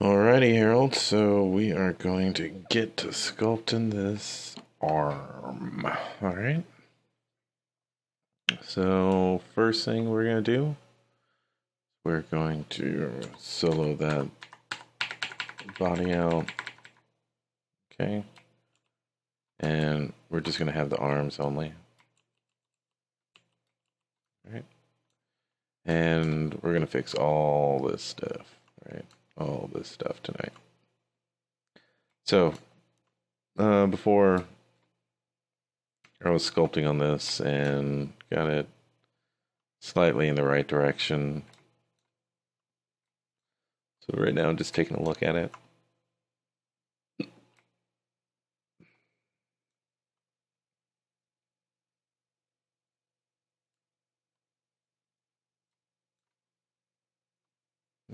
Alrighty, Harold. So we are going to get to sculpting this arm. Alright. So first thing we're going to do, we're going to solo that body out. Okay. And we're just going to have the arms only. Alright. And we're going to fix all this stuff. Right? All this stuff tonight. So, before I was sculpting on this and got it slightly in the right direction. So right now I'm just taking a look at it.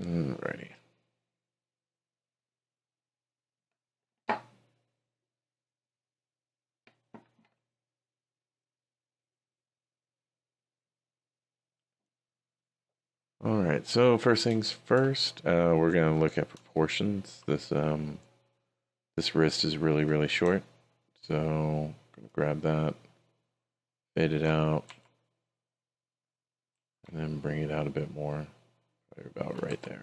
Alrighty. Alright, so first things first, we're going to look at proportions. This wrist is really short, so I'm going to grab that, fade it out, and then bring it out a bit more, about right there.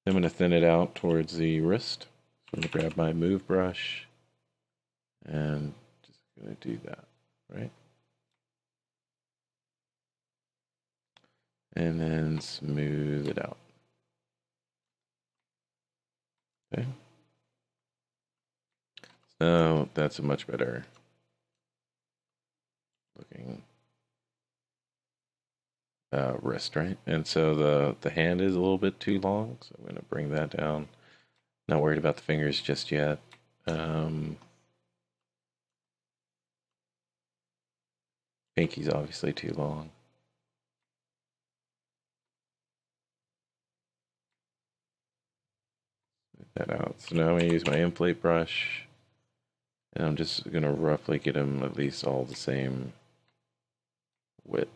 I'm going to thin it out towards the wrist. So I'm going to grab my move brush and just going to do that, right? And then smooth it out. Okay. So that's a much better looking wrist, right? And so the hand is a little bit too long, so I'm going to bring that down. Not worried about the fingers just yet. Pinky's obviously too long. That out. So now I'm going to use my inflate brush, and I'm just going to roughly get them at least all the same width.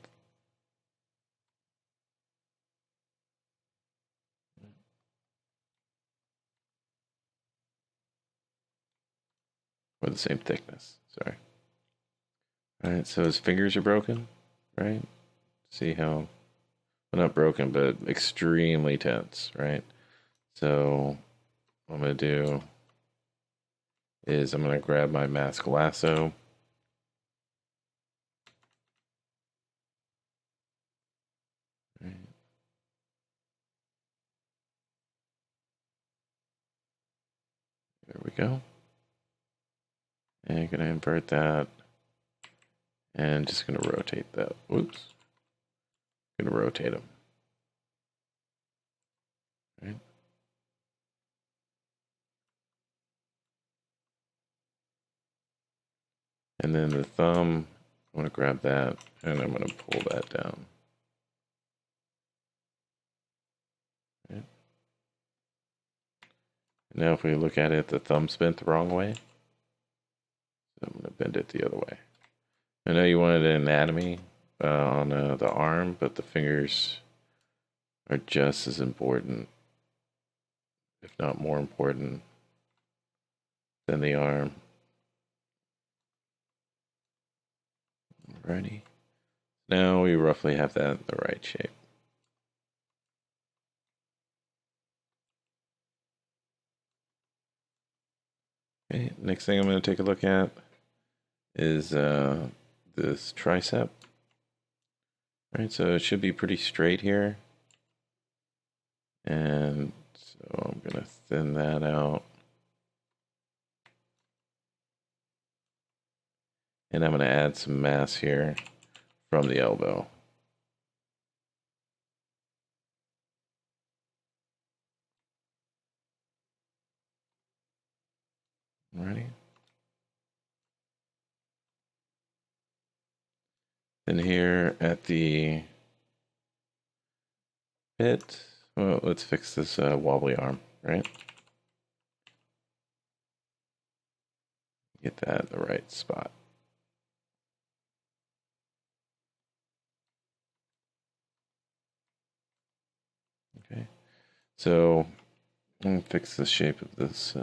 Or the same thickness, sorry. Alright, so his fingers are broken, right? See how, well, not broken, but extremely tense, right? So what I'm going to do is I'm going to grab my mask lasso. Right. There we go. And I'm going to invert that. And just going to rotate that. Whoops. Going to rotate them. Right. And then the thumb, I want to grab that and I'm going to pull that down. Right. Now if we look at it, the thumb's bent the wrong way. So I'm going to bend it the other way. I know you wanted an anatomy on the arm, but the fingers are just as important, if not more important, than the arm. Alrighty. Now we roughly have that in the right shape. Okay, next thing I'm going to take a look at is this tricep. Alright, so it should be pretty straight here. And so I'm going to thin that out. And I'm going to add some mass here from the elbow. Alrighty. Then here at the pit, well, let's fix this wobbly arm, right? Get that in the right spot. Okay, so Let me fix the shape of this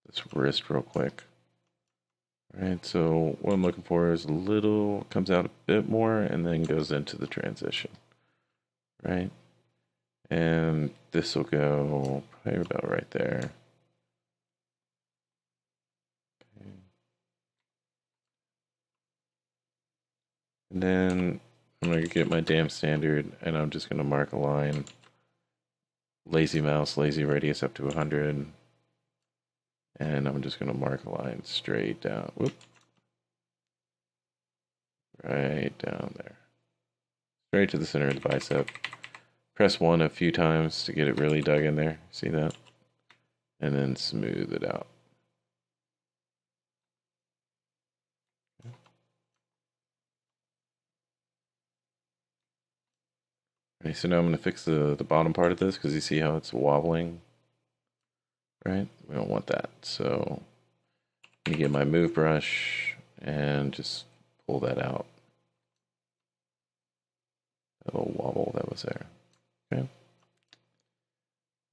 this wrist real quick. All right, so what I'm looking for is a little, comes out a bit more and then goes into the transition, right? And this will go probably about right there. Okay. And then I'm going to get my damn standard and I'm just going to mark a line. Lazy mouse, lazy radius up to 100. And I'm just going to mark a line straight down. Whoop. Right down there. Straight to the center of the bicep. Press 1 a few times to get it really dug in there. See that? And then smooth it out. Okay, so now I'm going to fix the bottom part of this because you see how it's wobbling, right? We don't want that. So I'm going to get my move brush and just pull that out. That little wobble that was there. Okay.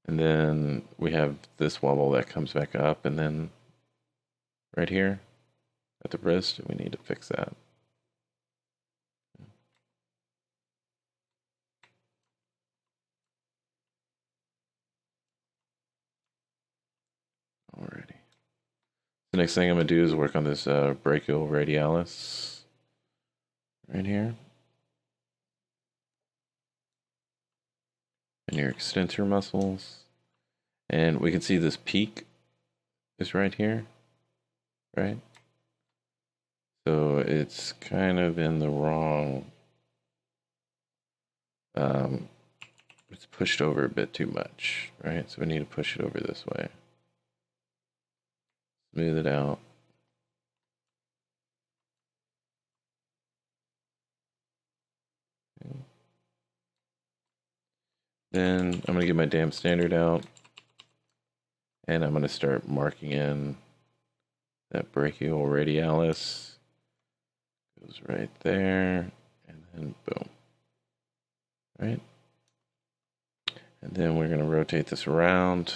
And then we have this wobble that comes back up, and then right here at the wrist, we need to fix that. Alrighty. The next thing I'm going to do is work on this brachial radialis right here. And your extensor muscles. And we can see this peak is right here, right? So it's kind of in the wrong, it's pushed over a bit too much, right? So we need to push it over this way. Smooth it out. Okay. Then I'm going to get my damn standard out. And I'm going to start marking in that brachial radialis. Goes right there. And then boom. Right? And then we're going to rotate this around.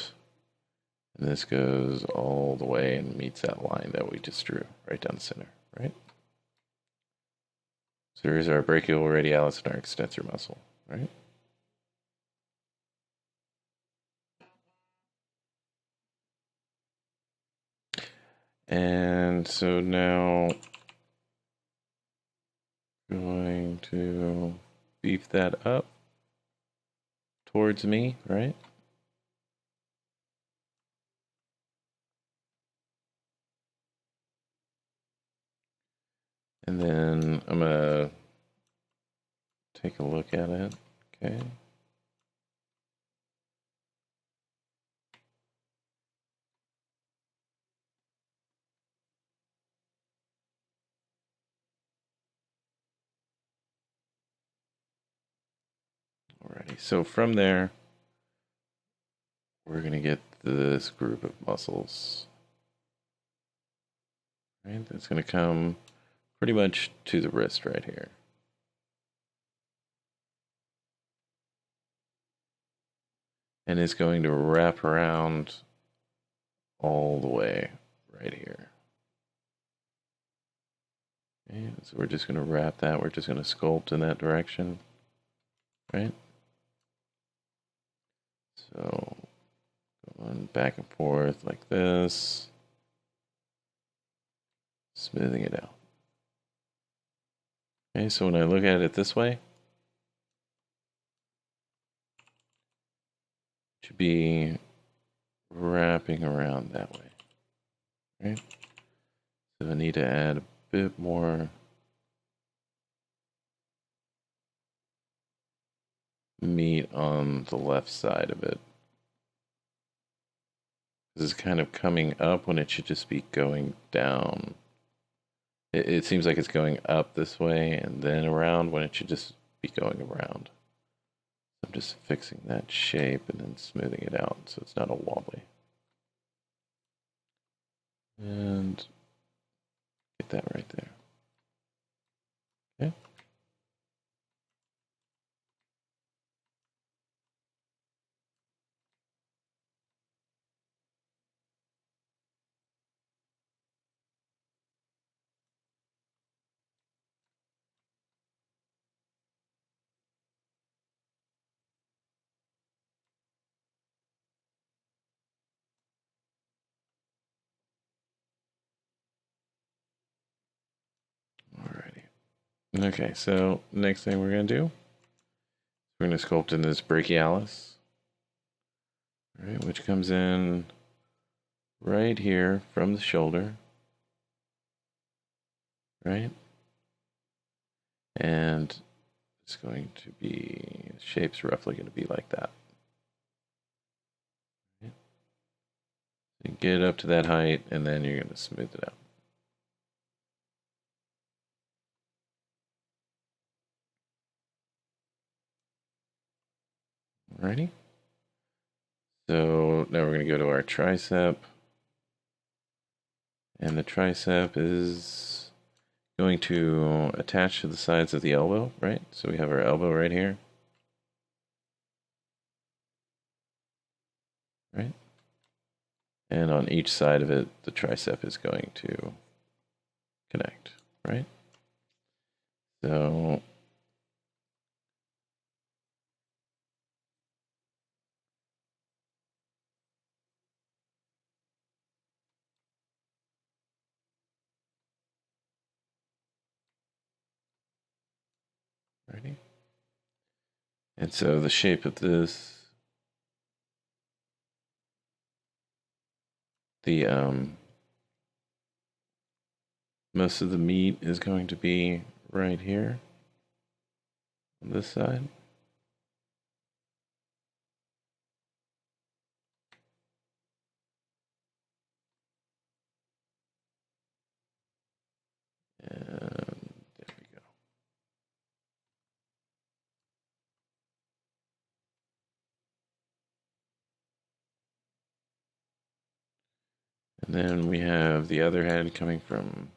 And this goes all the way and meets that line that we just drew right down the center. Right? So here's our brachial radialis and our extensor muscle. Right? And so now going to beef that up towards me, right? And then I'm gonna take a look at it, okay? Alrighty, so from there, we're gonna get this group of muscles. Right, that's gonna come pretty much to the wrist right here. And it's going to wrap around all the way right here. Okay, so we're just gonna wrap that, we're just gonna sculpt in that direction, right? So going back and forth like this, smoothing it out. Okay, so when I look at it this way, it should be wrapping around that way, right? So I need to add a bit more meat on the left side of it. This is kind of coming up when it should just be going down. It seems like it's going up this way and then around when it should just be going around. I'm just fixing that shape and then smoothing it out so it's not all wobbly. And get that right there. Okay. Okay, so next thing we're going to do, we're going to sculpt in this brachialis, right, which comes in right here from the shoulder, right? And it's going to be, the shape's roughly going to be like that. Right? So you get it up to that height, and then you're going to smooth it out. Alrighty. So now we're going to go to our tricep. And the tricep is going to attach to the sides of the elbow, right? So we have our elbow right here. Right? And on each side of it, the tricep is going to connect, right? So ready? And so the shape of this, the most of the meat is going to be right here on this side. And there we go. And then we have the other head coming from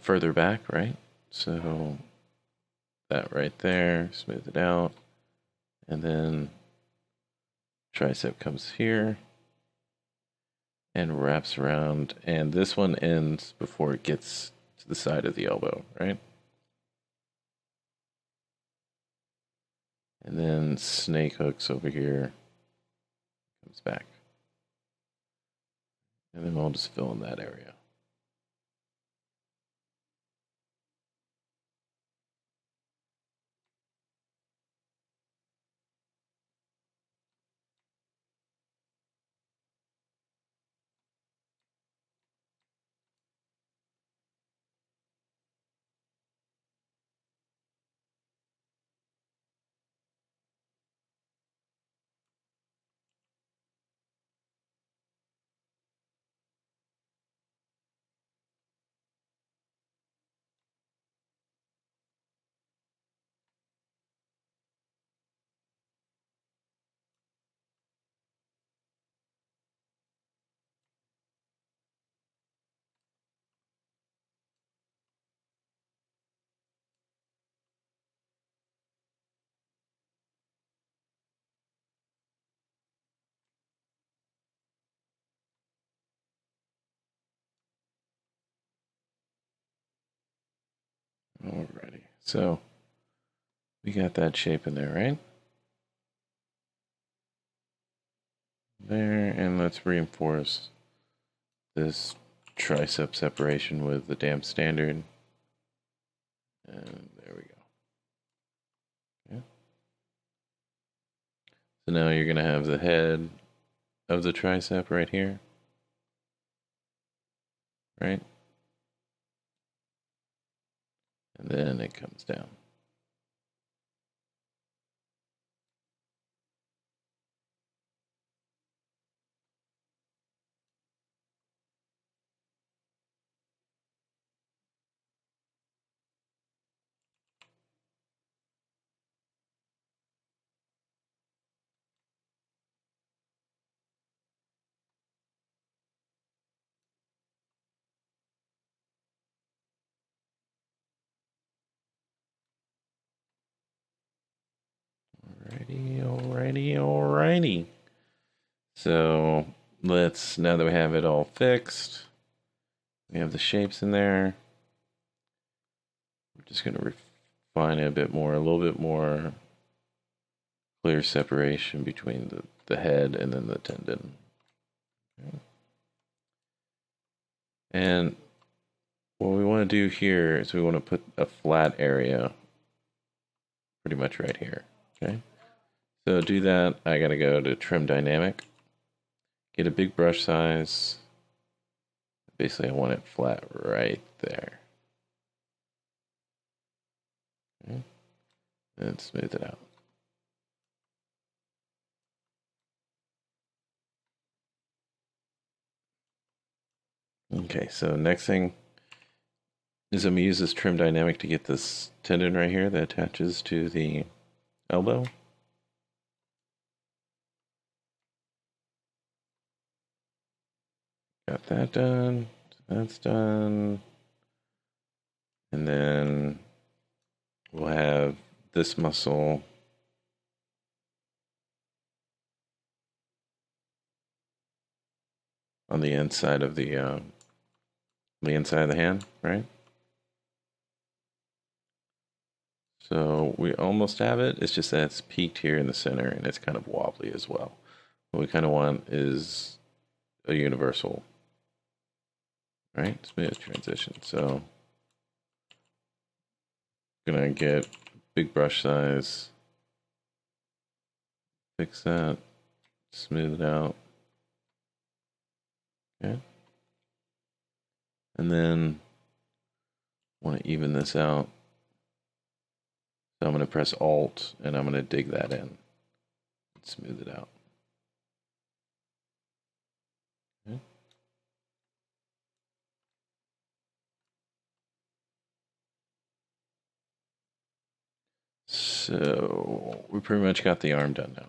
further back, right? So that right there, smooth it out. And then tricep comes here and wraps around. And this one ends before it gets to the side of the elbow, right? And then snake hooks over here, comes back. And then we'll just fill in that area. Alrighty. So we got that shape in there, right? There, and let's reinforce this tricep separation with the damp standard. And there we go. Okay. So now you're going to have the head of the tricep right here. Right? And then it comes down. Alrighty. So let's, now that we have it all fixed, we have the shapes in there. We're just going to refine it a bit more, a little bit more clear separation between the head and then the tendon. Okay. And what we want to do here is we want to put a flat area pretty much right here. Okay. So to do that, I got to go to Trim Dynamic, get a big brush size. Basically, I want it flat right there. Okay. And smooth it out. Okay, so next thing is I'm going to use this Trim Dynamic to get this tendon right here that attaches to the elbow. Got that done. That's done. And then we'll have this muscle on the inside of the hand, right? So we almost have it. It's just that it's peaked here in the center and it's kind of wobbly as well. What we kind of want is a universal, right? Smooth transition. So gonna get big brush size, fix that, smooth it out. Okay. And then want to even this out. So I'm going to press Alt and I'm going to dig that in and smooth it out. Okay. So we pretty much got the arm done now.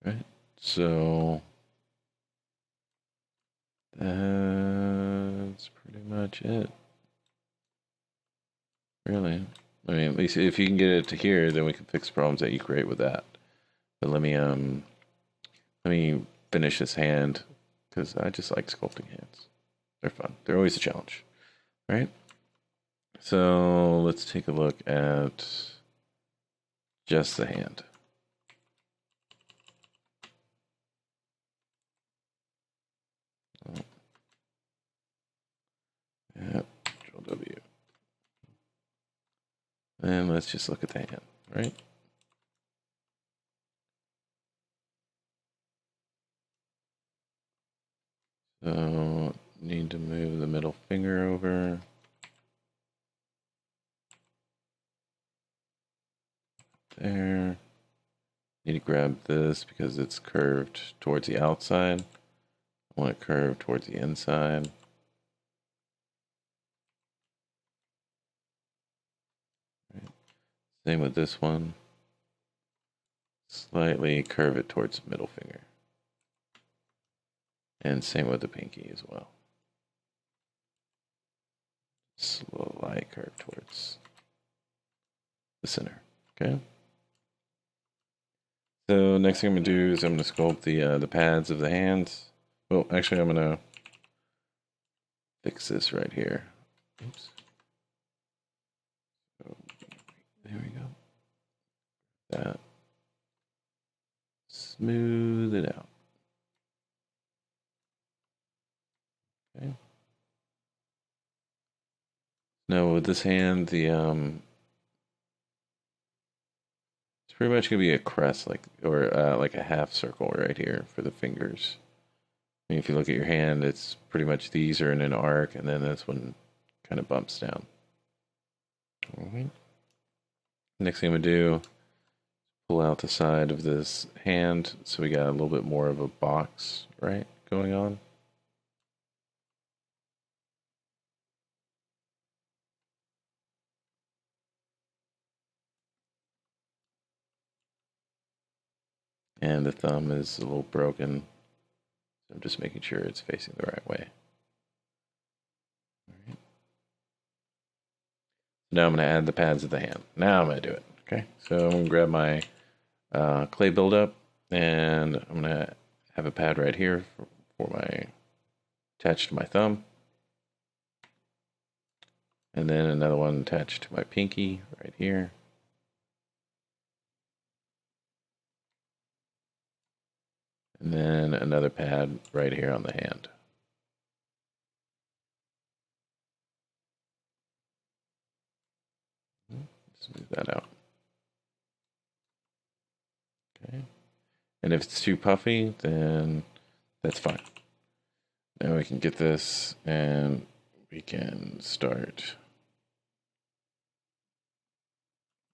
Right, so that's pretty much it. Really, I mean, at least if you can get it to here, then we can fix problems that you create with that. But let me finish this hand because I just like sculpting hands. They're fun. They're always a challenge, right? So let's take a look at just the hand. Yep, Control W. And let's just look at the hand, right? So need to move the middle finger over. There. Need to grab this because it's curved towards the outside. I want it curved towards the inside. Right. Same with this one. Slightly curve it towards the middle finger. And same with the pinky as well. Slight curve towards the center. Okay. So next thing I'm gonna do is I'm gonna sculpt the pads of the hands. Well, actually, I'm gonna fix this right here. Oops. So, there we go. That. Smooth it out. Okay. Now with this hand, the it's pretty much gonna be a crest, like like a half circle right here for the fingers. I mean, if you look at your hand, it's pretty much these are in an arc, and then this one kind of bumps down. All right. Next thing I'm gonna do, pull out the side of this hand, so we got a little bit more of a box, right, going on. And the thumb is a little broken, so I'm just making sure it's facing the right way. All right. Now I'm going to add the pads of the hand. Now I'm going to do it. Okay, so I'm going to grab my clay buildup, and I'm going to have a pad right here for my attached to my thumb, and then another one attached to my pinky right here. And then another pad right here on the hand. Smooth that out. Okay. And if it's too puffy, then that's fine. Now we can get this and we can start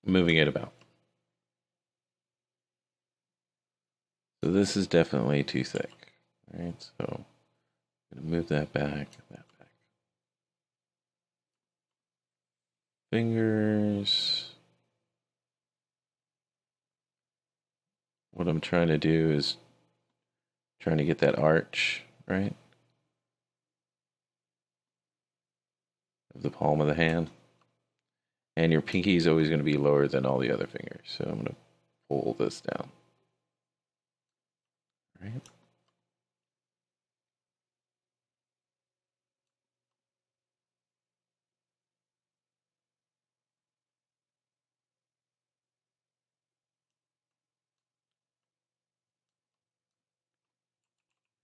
moving it about. So this is definitely too thick, right? So I'm going to move that back, that back. Fingers. What I'm trying to do is trying to get that arch, right? Of the palm of the hand. And your pinky is always going to be lower than all the other fingers. So I'm going to pull this down. Right?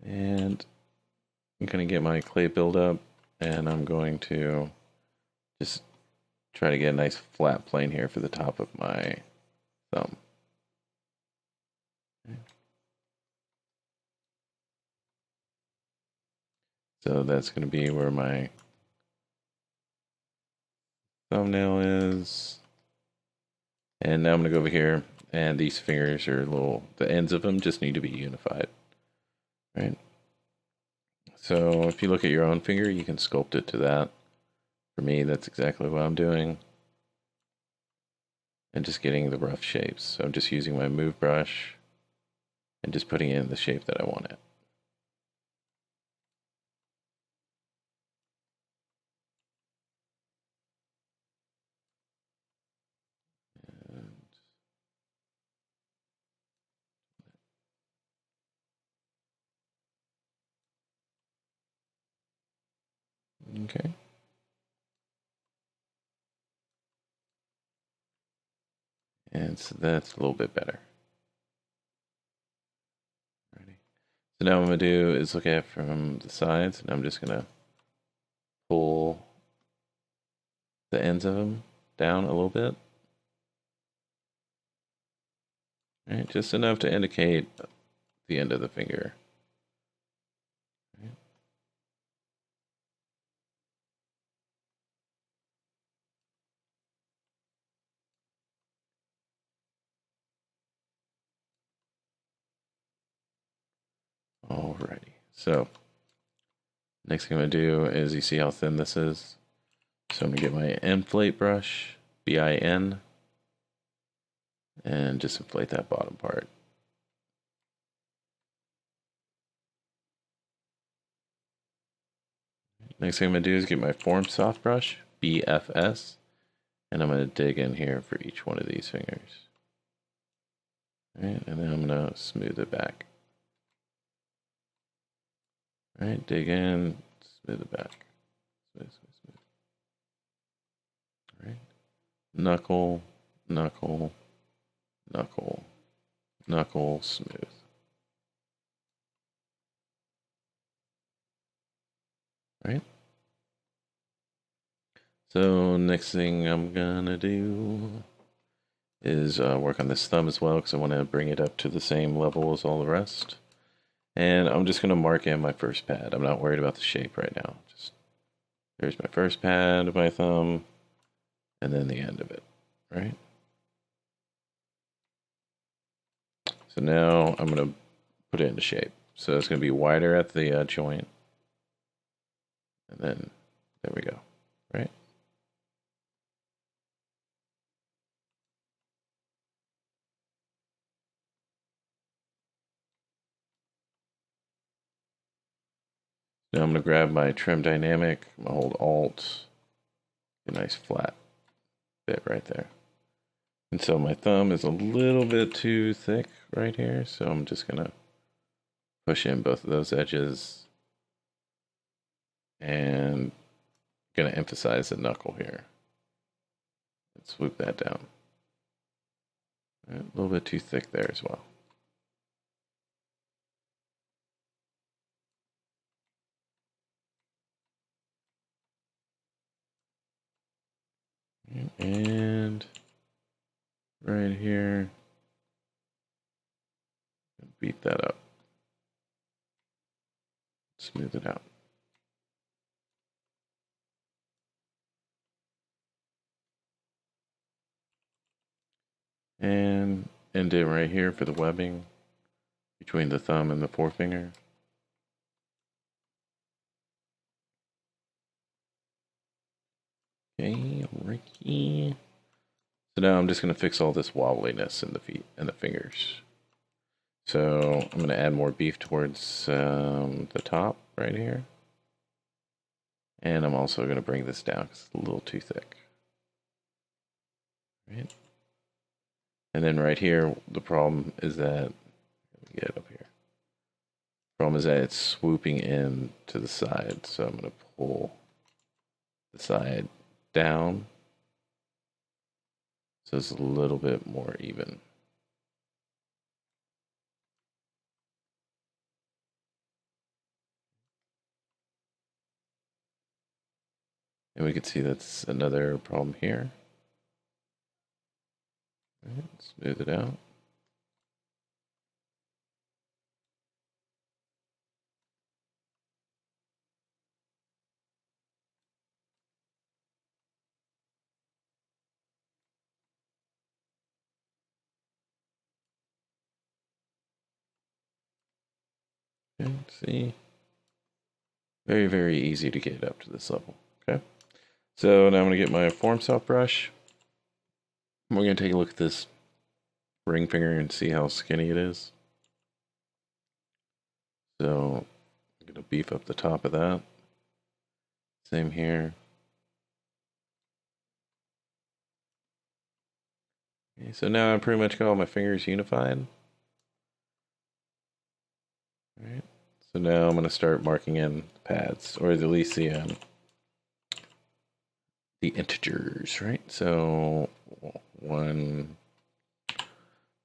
And I'm going to get my clay buildup, and I'm going to just try to get a nice flat plane here for the top of my thumb. Okay. So that's going to be where my thumbnail is. And now I'm going to go over here, and these fingers are the ends of them just need to be unified. Right? So if you look at your own finger, you can sculpt it to that. For me, that's exactly what I'm doing. And just getting the rough shapes. So I'm just using my move brush and just putting it in the shape that I want it. Okay. And so that's a little bit better. Ready. So now what I'm going to do is look at it from the sides, and I'm just going to pull the ends of them down a little bit. Right, just enough to indicate the end of the finger. Right. Alrighty. So next thing I'm going to do is, you see how thin this is? So I'm going to get my inflate brush, BIN, and just inflate that bottom part. Next thing I'm going to do is get my form soft brush, BFS, and I'm going to dig in here for each one of these fingers. Right, and then I'm going to smooth it back. Right, dig in, smooth it back. Smooth, smooth, smooth. Right, knuckle, knuckle, knuckle, knuckle, smooth. Right. So next thing I'm gonna do is work on this thumb as well, because I want to bring it up to the same level as all the rest. And I'm just gonna mark in my first pad. I'm not worried about the shape right now. Just there's my first pad of my thumb, and then the end of it. Right. So now I'm gonna put it into shape. So it's gonna be wider at the joint, and then there we go. Right. Now I'm going to grab my trim dynamic, I'm going to hold Alt, a nice flat bit right there. And so my thumb is a little bit too thick right here, so I'm just going to push in both of those edges and going to emphasize the knuckle here. And swoop that down. A little bit too thick there as well. And right here, beat that up. Smooth it out. And end it right here for the webbing between the thumb and the forefinger. Okay, Ricky. So now I'm just going to fix all this wobbliness in the feet and the fingers. So I'm going to add more beef towards the top right here. And I'm also going to bring this down because it's a little too thick. Right. And then right here, the problem is that, let me get it up here. Problem is that it's swooping in to the side. So I'm going to pull the side down so it's a little bit more even. And we can see that's another problem here. Right, smooth it out. Okay, see. Very, very easy to get up to this level. Okay. So now I'm going to get my form soft brush. We're going to take a look at this ring finger and see how skinny it is. So I'm going to beef up the top of that. Same here. Okay, so now I pretty much got all my fingers unified. All right. So now I'm going to start marking in pads, or at least the integers, right? So one,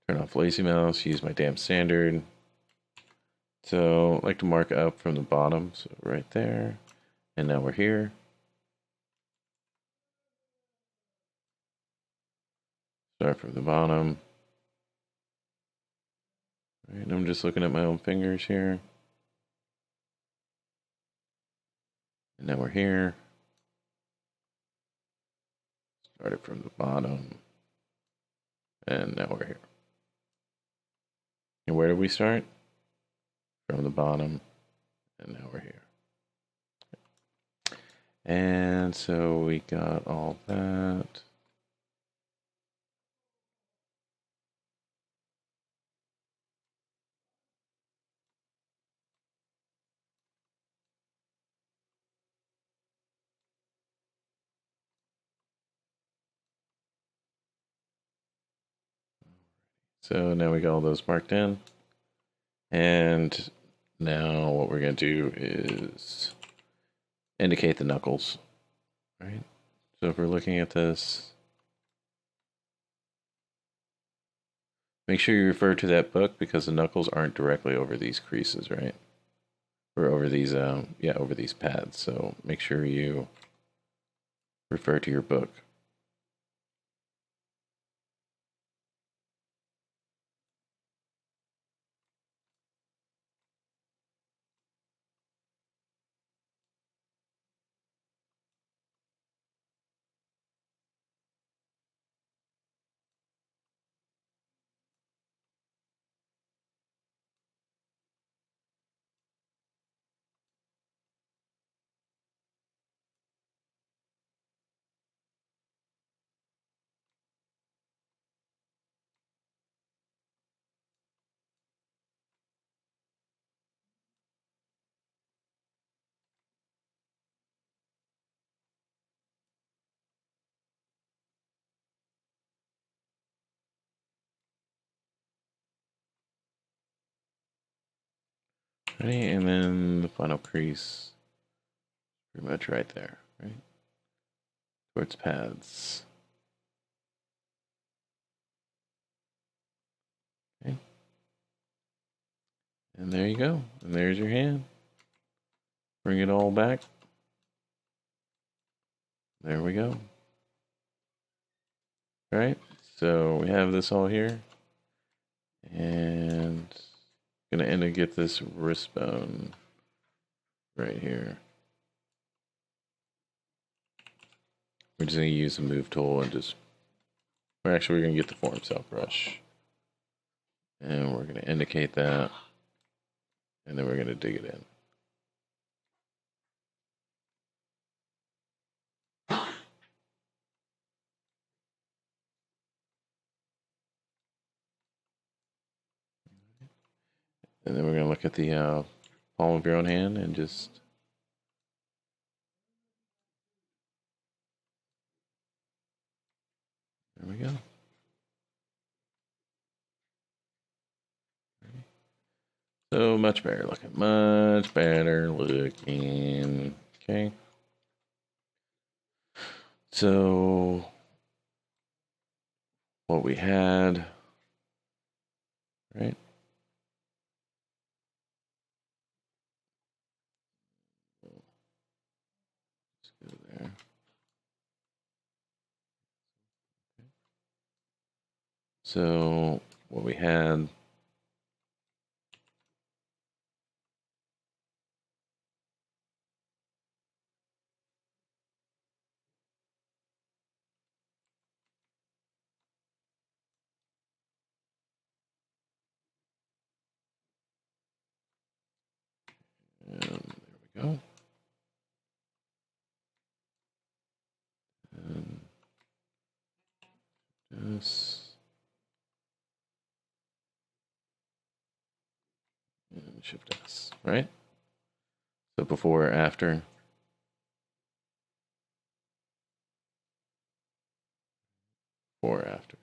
turn off lazy mouse, use my damn standard. So I like to mark up from the bottom, so right there. And now we're here. Start from the bottom. All right, I'm just looking at my own fingers here. And now we're here. Started from the bottom. And now we're here. And where did we start? From the bottom. And now we're here. And so we got all that. So now we got all those marked in. And now what we're going to do is indicate the knuckles. Right? So if we're looking at this, make sure you refer to that book because the knuckles aren't directly over these creases, right? Or over these, over these pads. So make sure you refer to your book. Ready? And then the final crease, pretty much right there, right? Towards pads. Okay. And there you go. And there's your hand. Bring it all back. There we go. Right? So we have this all here. And gonna end and get this wrist bone right here. We're just gonna use the move tool and just, we're gonna get the form cell brush. And we're gonna indicate that. And then we're gonna dig it in. And then we're going to look at the palm of your own hand and just there we go. So much better looking. Much better looking. Okay. So what we had, right? Let's go there. So what we had, and there we go. And this. And Shift S, right? So before, after. Before, after.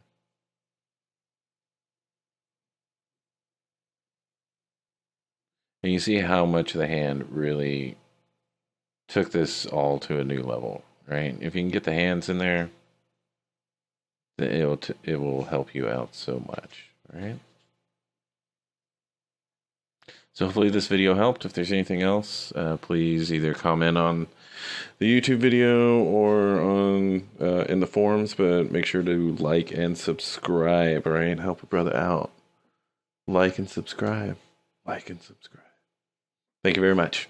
And you see how much the hand really took this all to a new level, right? If you can get the hands in there, then it will help you out so much, right? So hopefully this video helped. If there's anything else, please either comment on the YouTube video or on in the forums, but make sure to like and subscribe, right? Help a brother out. Like and subscribe. Like and subscribe. Thank you very much.